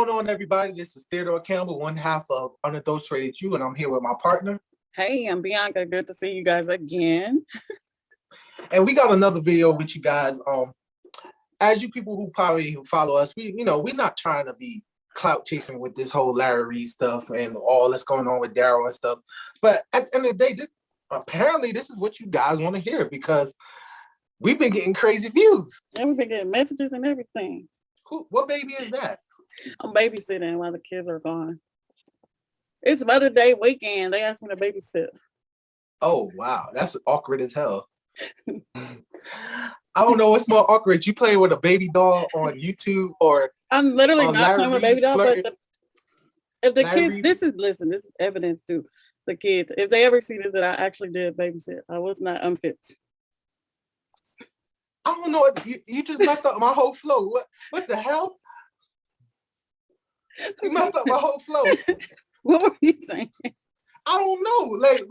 going on, everybody? This is Theodore Campbell, one half of Unadulterated You, and I'm here with my partner. Hey, I'm Bianca. Good to see you guys again. And we got another video with you guys. As you people who probably follow us, we're not trying to be clout chasing with this whole Larry Reid stuff and all that's going on with Daryl and stuff. But at the end of the day, apparently this is what you guys want to hear because we've been getting crazy views. And we've been getting messages and everything. What baby is that? I'm babysitting while the kids are gone. It's Mother's Day weekend. They asked me to babysit. Oh, wow. That's awkward as hell. I don't know what's more awkward. You playing with a baby doll on YouTube or I'm literally not playing with a baby doll, flirting. but if the Larry kids, Reid. this is evidence to the kids. If they ever see this, that I actually did babysit. I was not unfit. I don't know. You just messed up my whole flow. What the hell? You messed up my whole flow. What were you saying? I don't know. Like,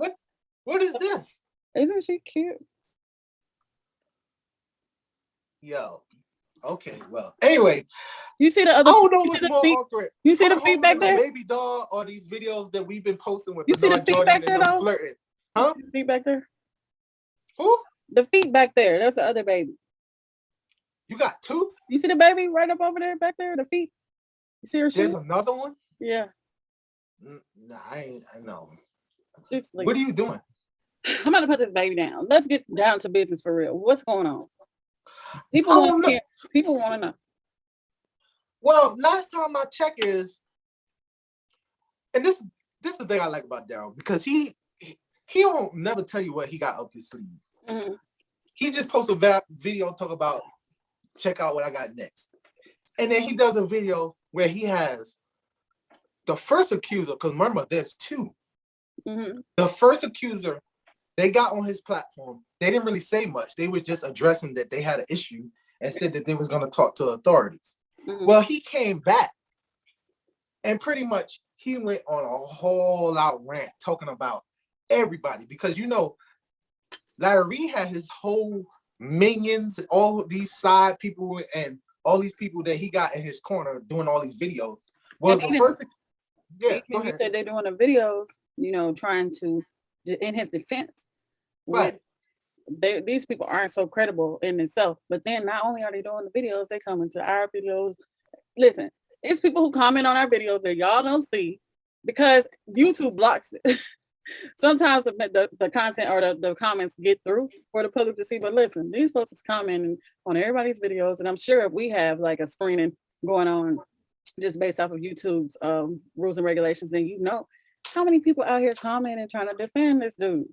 what is this? Isn't she cute? Yo. Okay, well. Anyway. You see the I other don't know what's more awkward. You see the feet back there? Baby doll or these videos that we've been posting with You see the Bernard feet Jordan back there, and them though? flirting. Huh? You see the feet back there? Who? The feet back there. That's the other baby. You got two? You see the baby right up over there, back there? The feet. You see her shoes? There's another one? Yeah. Nah, I know. Like, What are you doing? I'm about to put this baby down. Let's get down to business for real. What's going on? People want to know. Well, last time I checked is, and this is the thing I like about Daryl because he won't never tell you what he got up his sleeve. Mm-hmm. He just posts a video talk about check out what I got next, and then he does a video where he has the first accuser. Because remember, there's two. Mm-hmm. The first accuser they got on his platform. They didn't really say much. They were just addressing that they had an issue and said that they was going to talk to authorities. Mm-hmm. Well, he came back and pretty much he went on a whole out rant talking about everybody because Larry Reid had his whole minions, all these side people and all these people that he got in his corner doing all these videos. Well, the first, yeah, go ahead. He said they're doing the videos, trying to, in his defense, right? These people aren't so credible in itself. But then not only are they doing the videos, they come into our videos. Listen, it's people who comment on our videos that y'all don't see because YouTube blocks it. Sometimes the content or the comments get through for the public to see. But listen, these folks is commenting on everybody's videos, and I'm sure if we have like a screening going on just based off of YouTube's rules and regulations, then how many people out here commenting trying to defend this dude.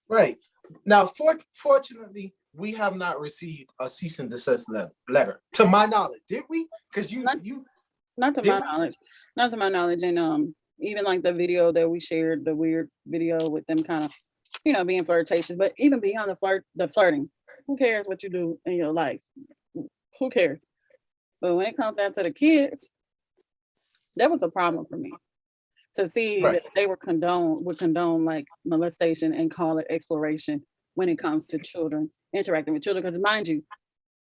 Right. Now, fortunately, we have not received a cease and desist letter, to my knowledge. Did we? Because not to my knowledge, and even like the video that we shared, the weird video with them kind of, being flirtatious. But even beyond the flirting, who cares what you do in your life? Who cares? But when it comes down to the kids, that was a problem for me. To see that they would condone like molestation and call it exploration when it comes to children, interacting with children. Because mind you,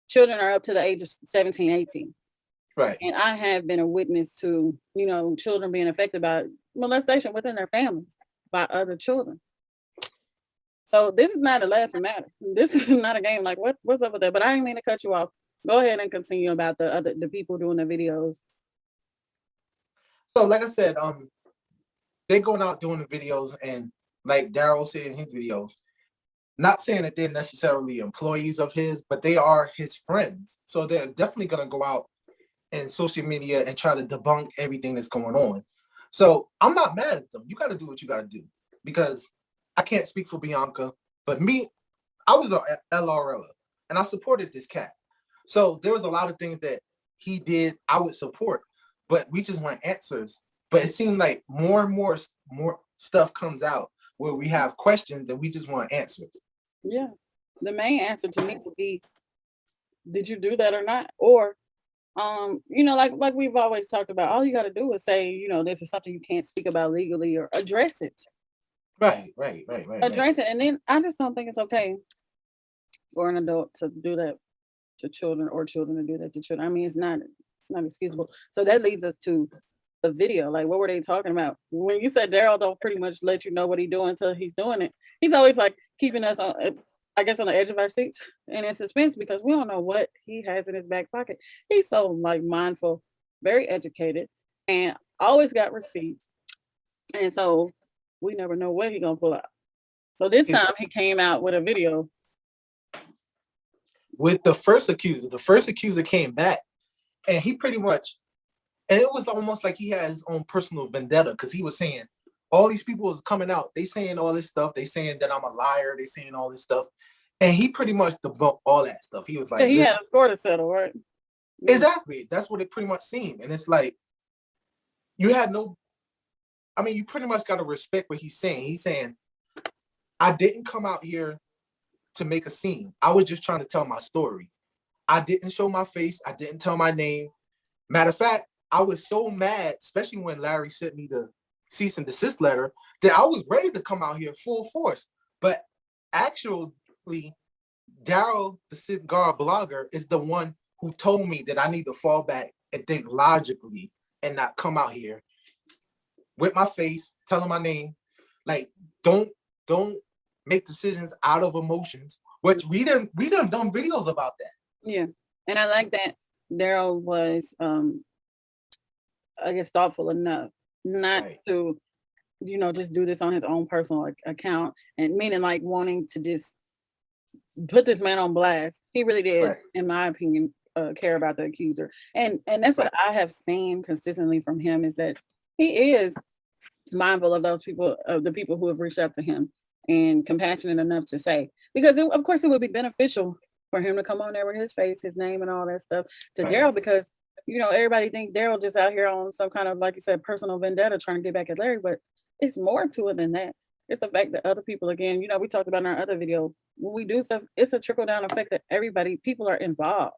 children are up to the age of 17, 18. Right. And I have been a witness to, children being affected by molestation within their families by other children. So this is not a laughing matter. This is not a game like what's up with that? But I didn't mean to cut you off. Go ahead and continue about the people doing the videos. So like I said, they're going out doing the videos, and like Daryl said in his videos, not saying that they're necessarily employees of his, but they are his friends. So they're definitely going to go out in social media and try to debunk everything that's going on. So I'm not mad at them. You got to do what you got to do because I can't speak for Bianca, but me, I was a LRL and I supported this cat. So there was a lot of things that he did I would support, but we just want answers. But it seemed like more and more stuff comes out where we have questions and we just want answers. Yeah. The main answer to me would be, did you do that or not? Or, like we've always talked about, all you got to do is say, this is something you can't speak about legally or address it. Right. Address it. And then I just don't think it's okay for an adult to do that to children or children to do that to children. I mean, it's not not excusable. So that leads us to the video. Like, what were they talking about? When you said Daryl don't pretty much let you know what he's doing until he's doing it, he's always like keeping us on, I guess, on the edge of our seats and in suspense because we don't know what he has in his back pocket. He's so like mindful, very educated, and always got receipts. And so we never know what he's gonna pull out. So this time he came out with a video with the first accuser. The first accuser came back, and he pretty much, and it was almost like he had his own personal vendetta because he was saying all these people was coming out. They saying all this stuff. They saying that I'm a liar. They saying all this stuff, and he pretty much debunked all that stuff. He was like, yeah, he had a score to settle, right? Exactly. That's what it pretty much seemed, and it's like you had no. I mean, you pretty much got to respect what he's saying. He's saying, I didn't come out here to make a scene. I was just trying to tell my story. I didn't show my face. I didn't tell my name. Matter of fact, I was so mad, especially when Larry sent me the cease and desist letter, that I was ready to come out here full force. But actually, Daryl, the cigar blogger, is the one who told me that I need to fall back and think logically and not come out here with my face, telling my name. Like, don't make decisions out of emotions. Which we done done videos about that. Yeah, and I like that Daryl was, I guess, thoughtful enough not to, just do this on his own personal account, and meaning like wanting to just put this man on blast. He really did, in my opinion, care about the accuser, and that's what I have seen consistently from him is that he is mindful of those people, of the people who have reached out to him, and compassionate enough to say, because of course it would be beneficial for him to come on there with his face, his name, and all that stuff to Daryl, because everybody think Daryl just out here on some kind of, like you said, personal vendetta trying to get back at Larry, but it's more to it than that. It's the fact that other people, again, we talked about in our other video, when we do stuff, it's a trickle down effect that people are involved.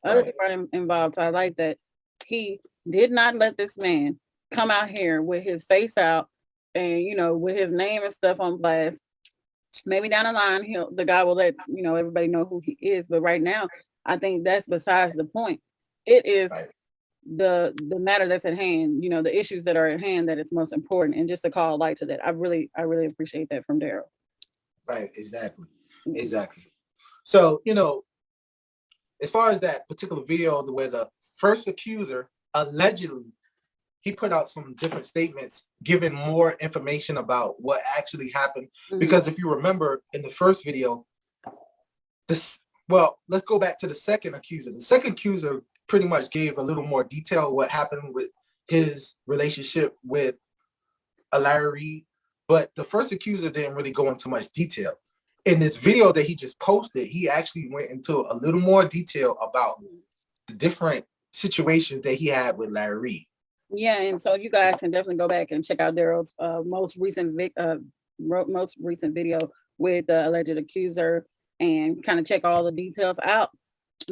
Other people are involved. So I like that he did not let this man come out here with his face out and with his name and stuff on blast. Maybe down the line the guy will let everybody know who he is, but right now I think that's besides the point. It is the matter that's at hand, the issues that are at hand, that it's most important, and just to call light to that. I really appreciate that from Daryl. Right, exactly. So as far as that particular video where the first accuser allegedly, he put out some different statements giving more information about what actually happened. Mm-hmm. Because if you remember in the first video, let's go back to the second accuser. The second accuser pretty much gave a little more detail what happened with his relationship with Larry Reid, but the first accuser didn't really go into much detail. In this video that he just posted, he actually went into a little more detail about the different situations that he had with Larry Reid. Yeah, and so you guys can definitely go back and check out Daryl's most recent video with the alleged accuser and kind of check all the details out.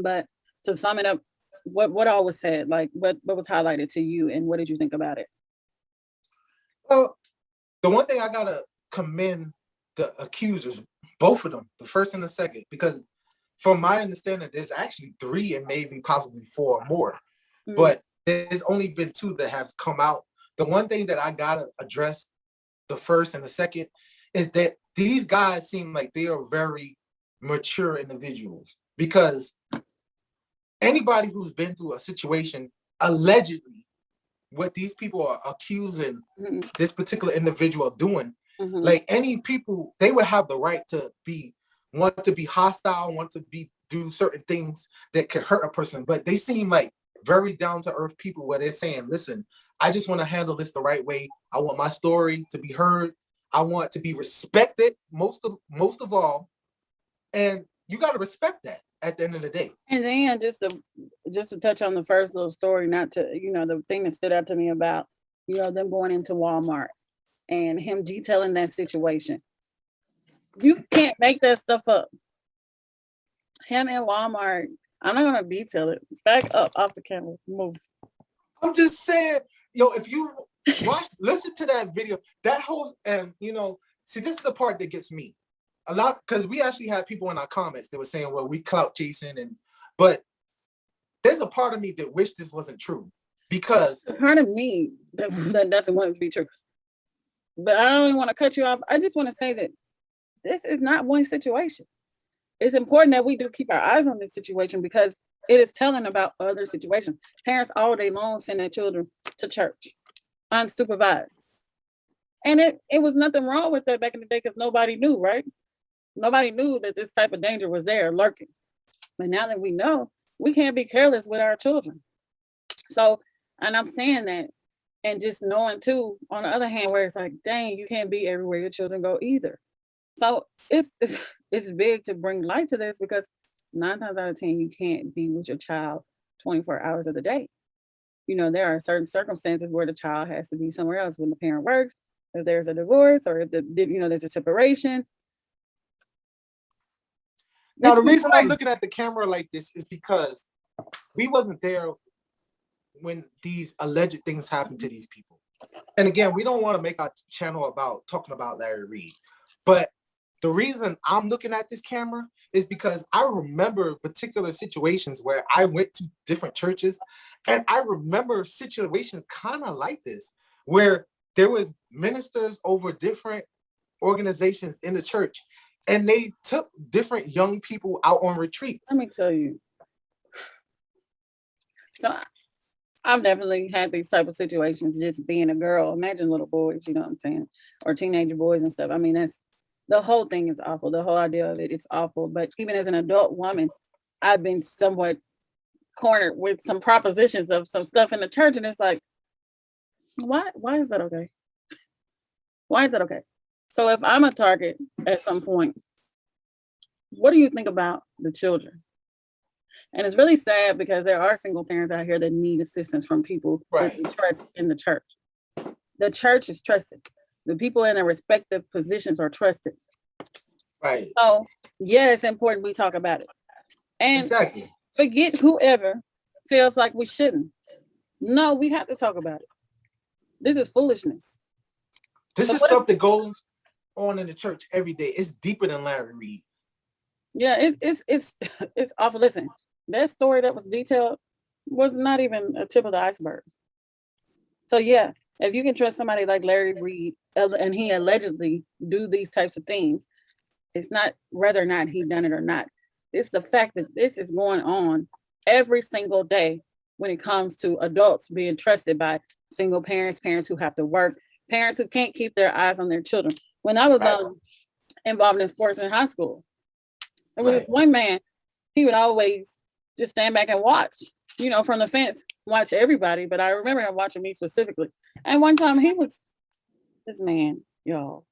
But to sum it up, what all was said, like what was highlighted to you, and what did you think about it? Well, the one thing I gotta commend the accusers, both of them, the first and the second, because from my understanding, there's actually 3 and maybe possibly 4 more. Mm-hmm. But there's only been 2 that have come out. The one thing that I gotta address, the first and the second, is that these guys seem like they are very mature individuals, because anybody who's been through a situation, allegedly, what these people are accusing this particular individual of doing, like any people, they would have the right to want to be hostile, want to do certain things that could hurt a person, but they seem like very down-to-earth people where they're saying, listen, I just want to handle this the right way. I want my story to be heard. I want to be respected most of all. And you got to respect that at the end of the day. And then just to touch on the first little story, not to, the thing that stood out to me about, them going into Walmart and him detailing that situation. You can't make that stuff up. Him in Walmart, I'm not going to detail it. Back up off the camera. Move. I'm just saying, if you listen to that video, that whole, and see, this is the part that gets me a lot, because we actually had people in our comments that were saying, well, we clout chasing, but there's a part of me that wish this wasn't true because part of me that doesn't want it to be true. But I don't even want to cut you off. I just want to say that this is not one situation. It's important that we do keep our eyes on this situation because it is telling about other situations. Parents all day long send their children to church unsupervised. And it was nothing wrong with that back in the day because nobody knew, right? Nobody knew that this type of danger was there lurking. But now that we know, we can't be careless with our children. So, and I'm saying that, and just knowing too, on the other hand, where it's like, dang, you can't be everywhere your children go either. So it's big to bring light to this because 9 times out of 10, you can't be with your child 24 hours of the day. You know, there are certain circumstances where the child has to be somewhere else when the parent works, if there's a divorce or if there's a separation. Now, the reason I'm looking at the camera like this is because we wasn't there when these alleged things happened to these people. And again, we don't want to make our channel about talking about Larry Reid, but the reason I'm looking at this camera is because I remember particular situations where I went to different churches, and I remember situations kind of like this, where there was ministers over different organizations in the church, and they took different young people out on retreats. Let me tell you. So I've definitely had these type of situations just being a girl. Imagine little boys, you know what I'm saying? Or teenager boys and stuff. I mean, that's the whole thing is awful. The whole idea of it is awful. But even as an adult woman, I've been somewhat cornered with some propositions of some stuff in the church. And it's like, why is that okay? Why is that okay? So if I'm a target at some point, what do you think about the children? And it's really sad because there are single parents out here that need assistance from people right. who trust in the church. The church is trusted. The people in their respective positions are trusted. Right. So yeah, it's important we talk about it. And exactly. Forget whoever feels like we shouldn't. No, we have to talk about it. This is foolishness. This is stuff that goes on in the church every day. It's deeper than Larry Reid. Yeah, it's awful. Listen, that story that was detailed was not even a tip of the iceberg. So yeah, if you can trust somebody like Larry Reid and he allegedly do these types of things, it's not whether or not he done it or not. It's the fact that this is going on every single day when it comes to adults being trusted by single parents, parents who have to work, parents who can't keep their eyes on their children. When I was involved in sports in high school, there was this one man, he would always just stand back and watch, you know, from the fence, watch everybody. But I remember him watching me specifically. And one time this man, y'all,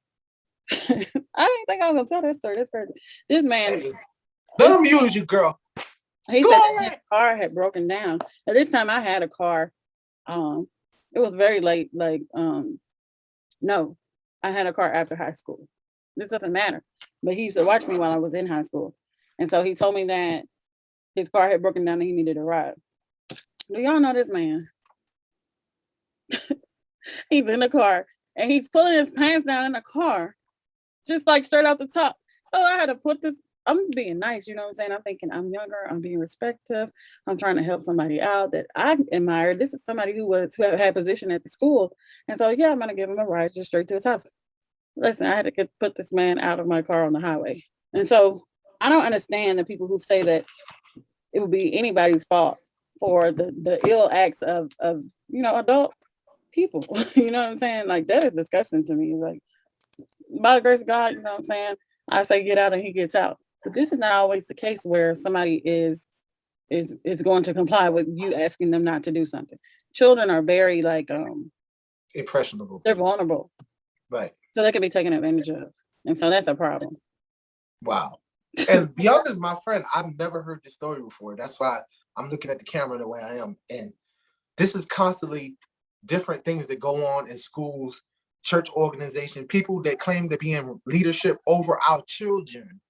I didn't think I was gonna tell that story. That's crazy. This man, let him use you, girl. He said that his car had broken down. At this time I had a car. It was very late, no, I had a car after high school. This doesn't matter. But he used to watch me while I was in high school. And so he told me that his car had broken down and he needed a ride. Do y'all know this man? He's in the car and he's pulling his pants down in the car, just like straight out the top. So I had to put this, I'm being nice, you know what I'm saying? I'm thinking I'm younger, I'm being respectful, I'm trying to help somebody out that I admire. This is somebody who had a position at the school. And so, yeah, I'm gonna give him a ride just straight to his house. Listen, I had to put this man out of my car on the highway. And so I don't understand the people who say that it would be anybody's fault for the ill acts of you know, adult people. You know what I'm saying? Like, that is disgusting to me. Like, by the grace of God, you know what I'm saying? I say get out and he gets out. But this is not always the case where somebody is going to comply with you asking them not to do something. Children are very impressionable. They're vulnerable. Right. So they can be taken advantage of. And so that's a problem. Wow. And beyond as my friend, I've never heard this story before. That's why I'm looking at the camera the way I am. And this is constantly different things that go on in schools, church organization, people that claim to be in leadership over our children.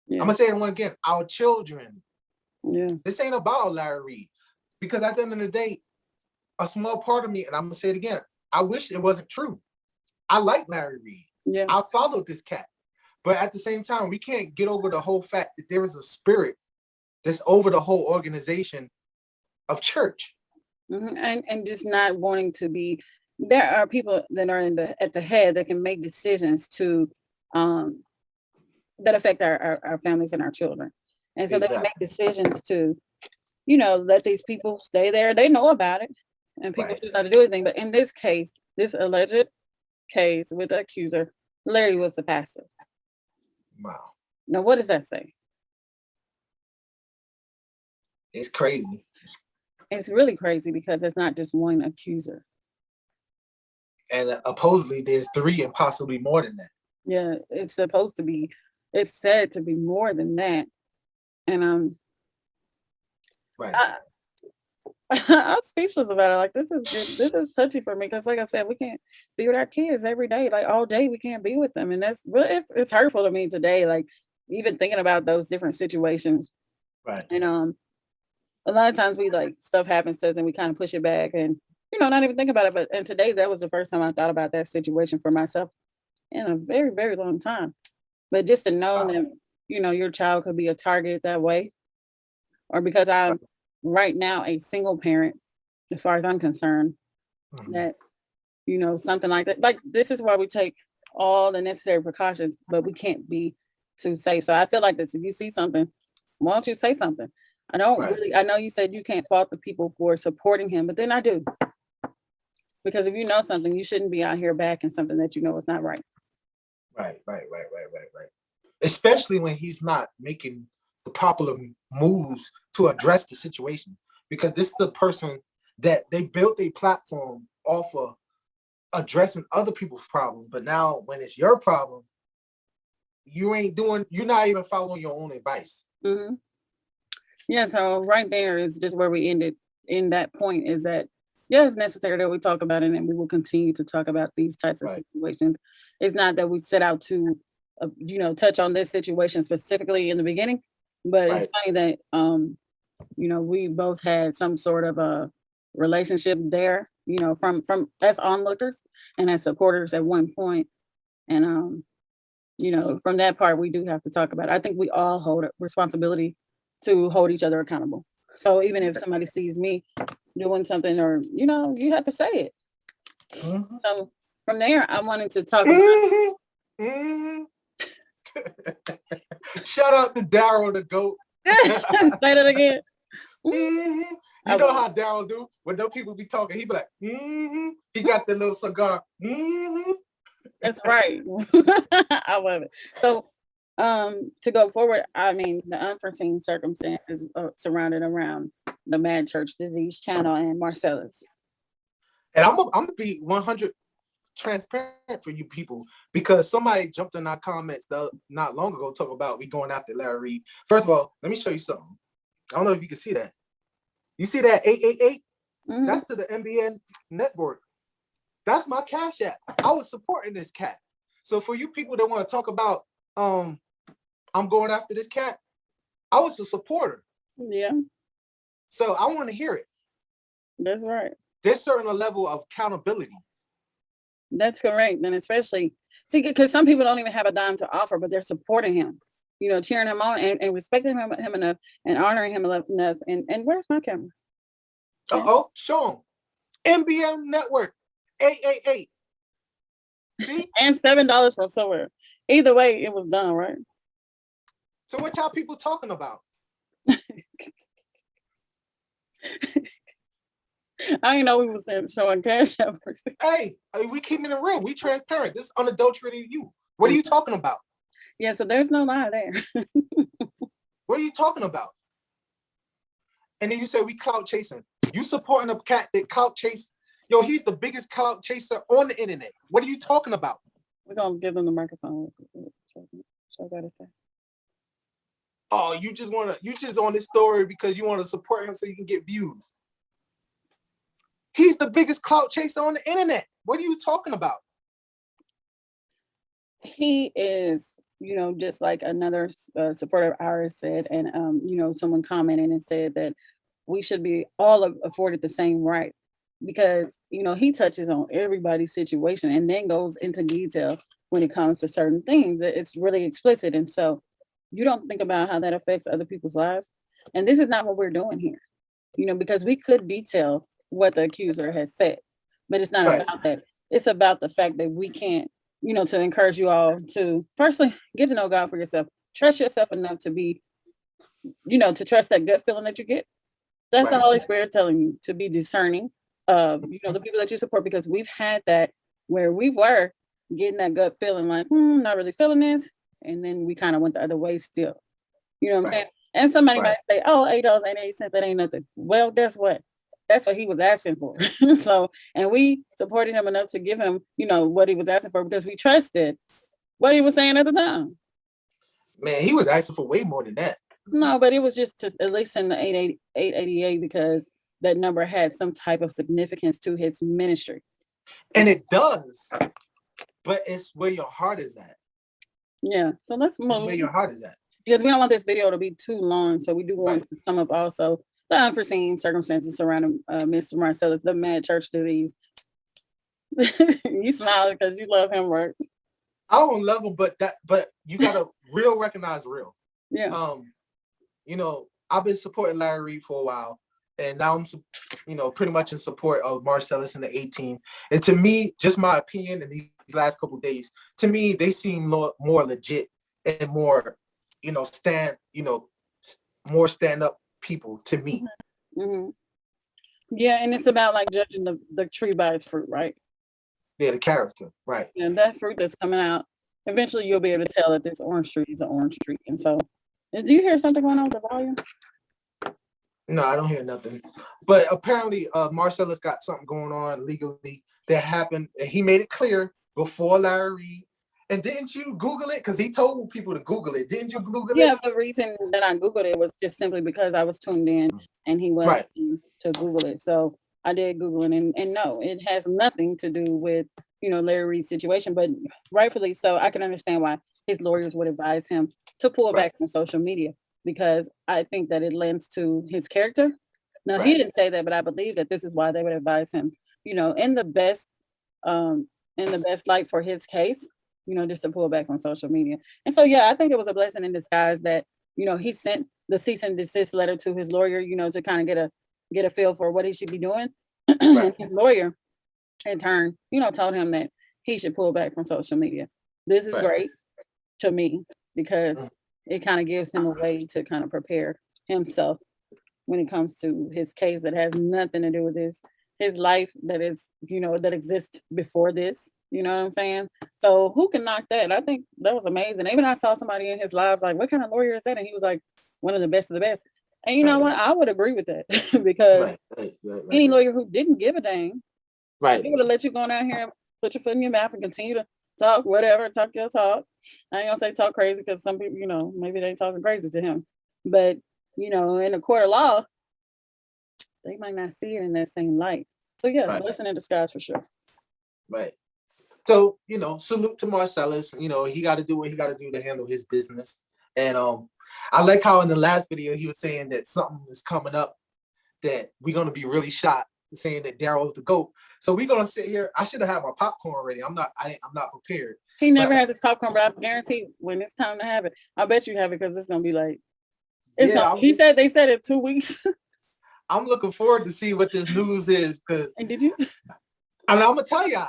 Yeah. I'm gonna say it one again, our children. Yeah. This ain't about Larry Reid. Because at the end of the day, a small part of me, and I'm gonna say it again, I wish it wasn't true. I like Larry Reid. Yeah. I followed this cat. But at the same time, we can't get over the whole fact that there is a spirit that's over the whole organization of church. And just not wanting to be. There are people that are at the head that can make decisions to that affect our families and our children, and so they can make decisions to let these people stay there. They know about it, and people choose not to do anything. But in this case, this alleged case with the accuser, Larry was the pastor. Wow. Now, what does that say? It's crazy. It's really crazy because it's not just one accuser. And supposedly there's 3 and possibly more than that. Yeah, it's said to be more than that. And I'm speechless about it. Like, this is touchy for me because, like I said, we can't be with our kids every day, like all day. We can't be with them, and that's really it's hurtful to me today. Like, even thinking about those different situations. Right. And a lot of times we stuff happens to us and we kind of push it back and not even think about it. And today that was the first time I thought about that situation for myself in a very, very long time. But just to know that your child could be a target that way, or because I'm right now a single parent, as far as I'm concerned, that something like that. Like, this is why we take all the necessary precautions, but we can't be too safe. So I feel like this: if you see something, why don't you say something? I don't really. I know you said you can't fault the people for supporting him, but then I do, because if you know something, you shouldn't be out here backing something that you know is not right. Right. Especially when he's not making the proper moves to address the situation, because this is the person that they built a platform off of addressing other people's problems. But now when it's your problem, you're not even following your own advice. Mm-hmm. Yeah, so right there is just where we ended in that point, is that, yeah, it's necessary that we talk about it, and we will continue to talk about these types of situations. It's not that we set out to, touch on this situation specifically in the beginning, but it's funny that, we both had some sort of a relationship there, from as onlookers and as supporters at one point. And, from that part, we do have to talk about it. I think we all hold a responsibility to hold each other accountable. So even if somebody sees me doing something, or you have to say it. Mm-hmm. So from there, I wanted to talk about shout out to Daryl the GOAT. Say that again. Mm-hmm. You know how Daryl do when those people be talking, he be like, he got the little cigar. That's right. I love it. So to go forward, I mean, the unforeseen circumstances surrounded around the Mad Church Disease channel and Marcellus. And I'm gonna be 100 transparent for you people, because somebody jumped in our comments not long ago talking about we going after Larry Reid. First of all, let me show you something. I don't know if you can see that. You see that 888? Mm-hmm. That's to the NBN network. That's my Cash App. I was supporting this cat. So for you people that want to talk about I'm going after this cat, I was a supporter. Yeah. So I want to hear it. That's right. There's certain level of accountability. That's correct. And especially, see, because some people don't even have a dime to offer, but they're supporting him, cheering him on and respecting him enough and honoring him enough. And where's my camera? Uh-oh, show him. NBN Network, 888. See? And $7 from somewhere. Either way, it was done, right? So what y'all people talking about? I didn't know we was showing Cash App. Hey, we keeping it real. We transparent. This is unadulterated you. What are you talking about? Yeah, so there's no lie there. What are you talking about? And then you say we clout chasing. You supporting a cat that clout chase? Yo, he's the biggest clout chaser on the internet. What are you talking about? We're gonna give them the microphone. So I gotta say. Oh, you just on this story because you want to support him so you can get views. He's the biggest clout chaser on the internet. What are you talking about? He is, just like another supporter of ours said, and someone commented and said that we should be all afforded the same right, because he touches on everybody's situation and then goes into detail when it comes to certain things. It's really explicit, and so you don't think about how that affects other people's lives. And this is not what we're doing here, because we could detail what the accuser has said, but it's not Right. about that. It's about the fact that we can't, to encourage you all to firstly get to know God for yourself. Trust yourself enough to be, to trust that gut feeling that you get. That's the Right. Holy Spirit telling you to be discerning of, the people that you support, because we've had that where we were getting that gut feeling like, not really feeling this. And then we kind of went the other way still. You know what I'm saying? And somebody might say, oh, $8.88, that ain't nothing. Well, guess what? That's what he was asking for. So, and we supported him enough to give him, what he was asking for, because we trusted what he was saying at the time. Man, he was asking for way more than that. No, but it was just at least in the 888, because that number had some type of significance to his ministry. And it does, but it's where your heart is at. Yeah, so let's move. It's where your heart is at. Because we don't want this video to be too long, so we do want to sum up also the unforeseen circumstances surrounding Mr. Marcellus, the mad church disease. You smile because you love him, right? I don't love him, but you gotta recognize real. Yeah. I've been supporting Larry Reid for a while, and now I'm, pretty much in support of Marcellus and the 18. And to me, just my opinion in these last couple of days, to me, they seem more legit and more, more stand-up people to me. Mm-hmm. Yeah, and it's about like judging the tree by its fruit, right? Yeah, the character, right? And that fruit that's coming out, eventually you'll be able to tell that this orange tree is an orange tree. And so, do you hear something going on with the volume? No, I don't hear nothing. But apparently, Marcellus got something going on legally that happened, and he made it clear before Larry Reid. And didn't you Google it? Because he told people to Google it. Didn't you Google it? Yeah, the reason that I Googled it was just simply because I was tuned in and he was to Google it. So I did Google it, and no, it has nothing to do with, Larry Reid's situation, but rightfully so. I can understand why his lawyers would advise him to pull back from social media, because I think that it lends to his character. Now, he didn't say that, but I believe that this is why they would advise him, in the best light for his case, just to pull back on social media. And so, yeah, I think it was a blessing in disguise that, he sent the cease and desist letter to his lawyer, to kind of get a feel for what he should be doing. And his lawyer, in turn, told him that he should pull back from social media. This is great to me, because it kind of gives him a way to kind of prepare himself when it comes to his case that has nothing to do with his life that is, that exists before this. You know what I'm saying? So who can knock that? I think that was amazing. Even I saw somebody in his lives like, what kind of lawyer is that? And he was like, one of the best of the best. And you know what? I would agree with that, because any lawyer who didn't give a dang, they would have let you go down here and put your foot in your mouth and continue to talk whatever, talk your talk. I ain't gonna say talk crazy, because some people, maybe they talking crazy to him. But, in the court of law, they might not see it in that same light. So yeah, blessing in disguise for sure. Right. So, salute to Marcellus. He got to do what he got to do to handle his business. And I like how in the last video he was saying that something is coming up that we're going to be really shocked, saying that Daryl is the GOAT. So we're going to sit here. I should have had my popcorn ready. I'm not prepared. He never has his popcorn, but I guarantee when it's time to have it, I bet you have it, because it's going to be like, they said in 2 weeks. I'm looking forward to see what this news is. And did you? And I'm going to tell you,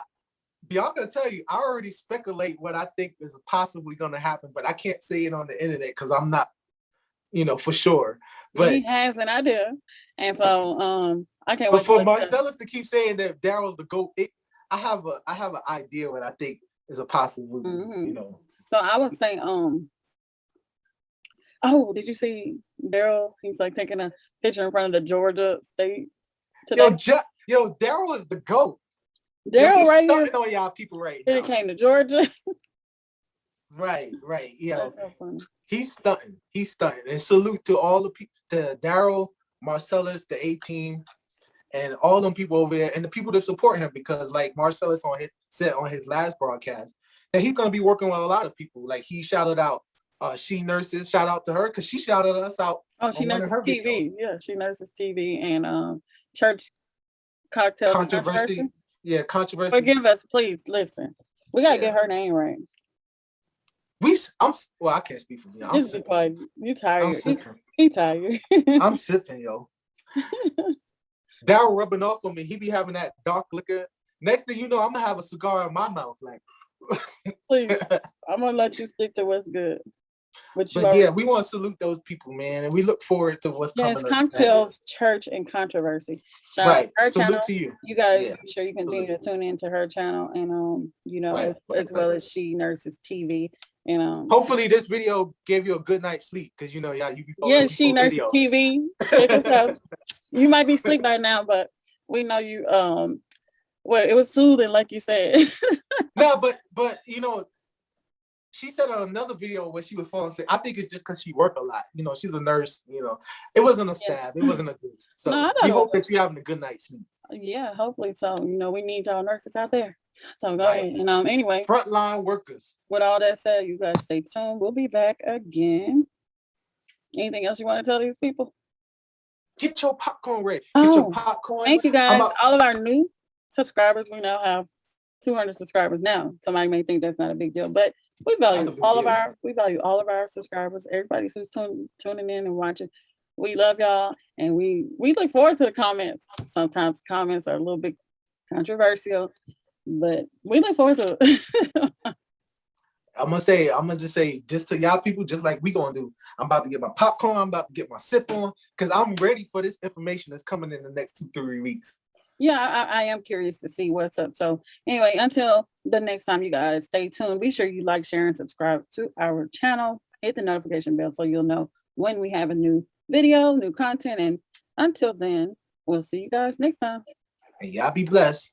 Bianca will tell you, I already speculate what I think is possibly going to happen, but I can't say it on the internet because I'm not, for sure. But he has an idea, and so I can't wait. But wait for Marcellus to keep saying that Daryl's the GOAT, I have an idea what I think is a possible. So I would say, oh, did you see Daryl? He's like taking a picture in front of the Georgia State today. Yo, Daryl is the GOAT. Daryl right here on y'all people right now. He came to Georgia. Right. Yeah. That's so funny. He's stunting. And salute to all the people, to Daryl, Marcellus, the 18, and all them people over there, and the people that support him, because like Marcellus said on his last broadcast, that he's gonna be working with a lot of people. Like he shouted out She Nurses, shout out to her, because she shouted us out. Oh, She Nurses TV. Videos. Yeah, She Nurses TV and Church Cocktail Controversy. Yeah, controversy. Forgive us, please. Listen, we gotta get her name right. I can't speak for you. You tired. He tired. I'm sipping, yo. Daryl rubbing off on me. He be having that dark liquor. Next thing you know, I'm gonna have a cigar in my mouth. Like, Please, I'm gonna let you stick to what's good. But yeah, we want to salute those people, man, and we look forward to what's coming. Yes, cocktails, church, and controversy. Shout out to her salute channel. to you. You guys, be sure you continue to tune into her channel, and you know, as well as She Nurses TV, and hopefully this video gave you a good night's sleep, because you know, yeah, you be She Nurses TV. Check us out. You might be asleep by now, but we know you. Well, it was soothing, like you said. No, but you know, she said on another video where she was falling asleep. I think it's just because she worked a lot. You know, she's a nurse. You know, it wasn't a stab. It wasn't a goose. So no, we hope that you're having a good night's sleep. Yeah, hopefully so. You know, we need y'all nurses out there. So go ahead. And anyway, frontline workers. With all that said, you guys stay tuned. We'll be back again. Anything else you want to tell these people? Get your popcorn ready. Get your popcorn. Thank you guys. All of our new subscribers, we now have 200 subscribers now. Somebody may think that's not a big deal, but we value all of our subscribers. Everybody who's tuning in and watching. We love y'all, and we look forward to the comments. Sometimes comments are a little bit controversial, but we look forward to it. I'm gonna just say, just to y'all people, just like we gonna do. I'm about to get my popcorn. I'm about to get my sip on, because I'm ready for this information that's coming in the next 2-3 weeks. Yeah, I am curious to see what's up. So anyway, until the next time, you guys stay tuned. Be sure you like, share, and subscribe to our channel. Hit the notification bell so you'll know when we have a new video, new content. And until then, we'll see you guys next time. And y'all be blessed.